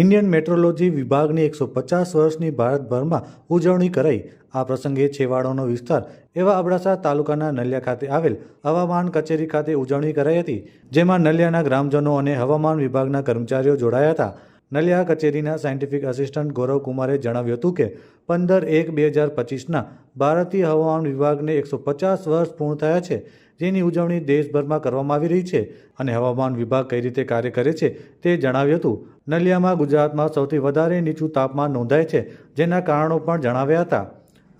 Indian metrology વિભાગની 150 વર્ષની ભારતભરમાં ઉજવણી કરાઈ। આ પ્રસંગે છેવાડાનો વિસ્તાર એવા અબડાસા તાલુકાના નલિયા ખાતે આવેલ હવામાન કચેરી ખાતે ઉજવણી કરાઈ હતી, જેમાં નલિયાના ગ્રામજનો અને હવામાન વિભાગના કર્મચારીઓ જોડાયા હતા। નલિયા કચેરીના સાયન્ટિફિક આસિસ્ટન્ટ ગૌરવ કુમારે જણાવ્યું હતું કે 15/1/2025ના ભારતીય હવામાન વિભાગને 150 વર્ષ પૂર્ણ થયા છે, જેની ઉજવણી દેશભરમાં કરવામાં આવી રહી છે અને હવામાન વિભાગ કઈ રીતે કાર્ય કરે છે તે જણાવ્યું હતું। નલિયામાં ગુજરાતમાં સૌથી વધારે નીચું તાપમાન નોંધાય છે, જેના કારણો પણ જણાવ્યા હતા।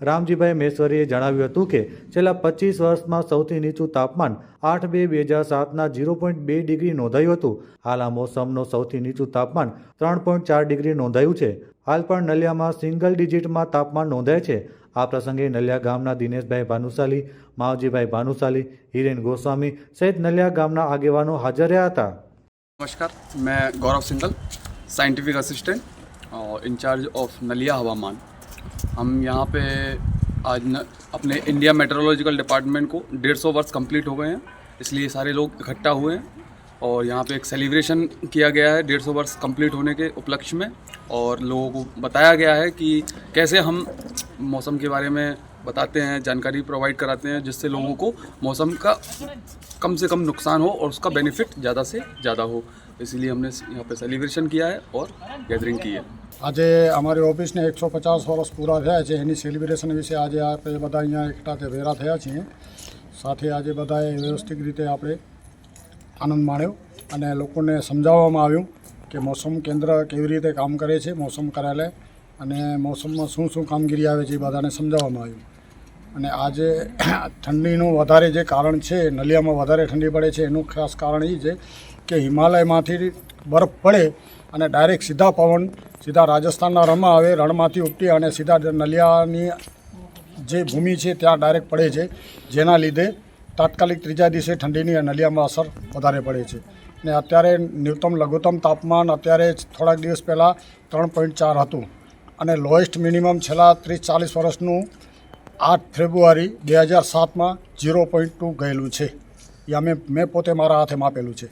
રામજીભાઈ મેશ્વરીએ જણાવ્યું હતું કે છેલ્લા 25 વર્ષમાં સૌથી નીચું તાપમાન 8/2/2007ના 0.2 ડિગ્રી નોંધાયું હતું। હાલ આ મોસમનો સૌથી નીચું તાપમાન 3.4 ડિગ્રી નોંધાયું છે। હાલ પણ નલિયામાં સિંગલ ડિજિટમાં તાપમાન નોંધાય છે। આ પ્રસંગે નલિયા ગામના દિનેશભાઈ ભાનુશાલી, માવજીભાઈ ભાનુશાલી, હિરેન ગોસ્वामी સહિત નલિયા ગામના આગેવાનો હાજર રહ્યા હતા। नमस्कार, मैं गौरव सिंगल, साइंटिफिक असिस्टेंट और इंचार्ज ऑफ नलिया हवामान। हम यहाँ पे आज अपने इंडिया मेट्रोलॉजिकल डिपार्टमेंट को 150 वर्ष कंप्लीट हो गए हैं, इसलिए सारे लोग इकट्ठा हुए हैं और यहाँ पे एक सेलिब्रेशन किया गया है 150 वर्ष कंप्लीट होने के उपलक्ष्य में। और लोगों को बताया गया है कि कैसे हम मौसम के बारे में बताते हैं, जानकारी प्रोवाइड कराते हैं, जिससे लोगों को मौसम का कम से कम नुकसान हो और उसका बेनिफिट ज़्यादा से ज़्यादा हो। इसीलिए हमने यहाँ पे सेलिब्रेशन किया है और गैदरिंग की है। આજે અમારી ઓફિસને 150 વર્ષ પૂરા થયા છે, એની સેલિબ્રેશન વિશે આજે આપણે બધા અહીંયા એકઠા ભેગા થયા છીએ। સાથે આજે બધાએ વ્યવસ્થિત રીતે આપણે આનંદ માણ્યો અને લોકોને સમજાવવામાં આવ્યું કે મોસમ કેન્દ્ર કેવી રીતે કામ કરે છે, મોસમ કાર્યાલય, અને મોસમમાં શું શું કામગીરી આવે છે એ બધાને સમજાવવામાં આવ્યું। અને આજે ઠંડીનું વધારે જે કારણ છે, નલિયામાં વધારે ઠંડી પડે છે, એનું ખાસ કારણ એ છે કે હિમાલયમાંથી બરફ પડે અને ડાયરેક્ટ સીધા પવન સીધા રાજસ્થાનના રણમાં આવે, રણમાંથી ઉપટી અને સીધા નલિયાની જે ભૂમિ છે ત્યાં ડાયરેક્ટ પડે છે, જેના લીધે તાત્કાલિક ત્રીજા દિવસે ઠંડીની નલિયામાં અસર વધારે પડે છે। ને અત્યારે ન્યૂનતમ લઘુત્તમ તાપમાન અત્યારે થોડાક દિવસ પહેલાં 3.4 હતું અને લોએસ્ટ મિનિમમ છેલ્લા 30-40 વર્ષનું 8 ફેબ્રુઆરી 2007માં 0.2 ગયેલું છે। એ મેં પોતે મારા હાથે માપેલું છે।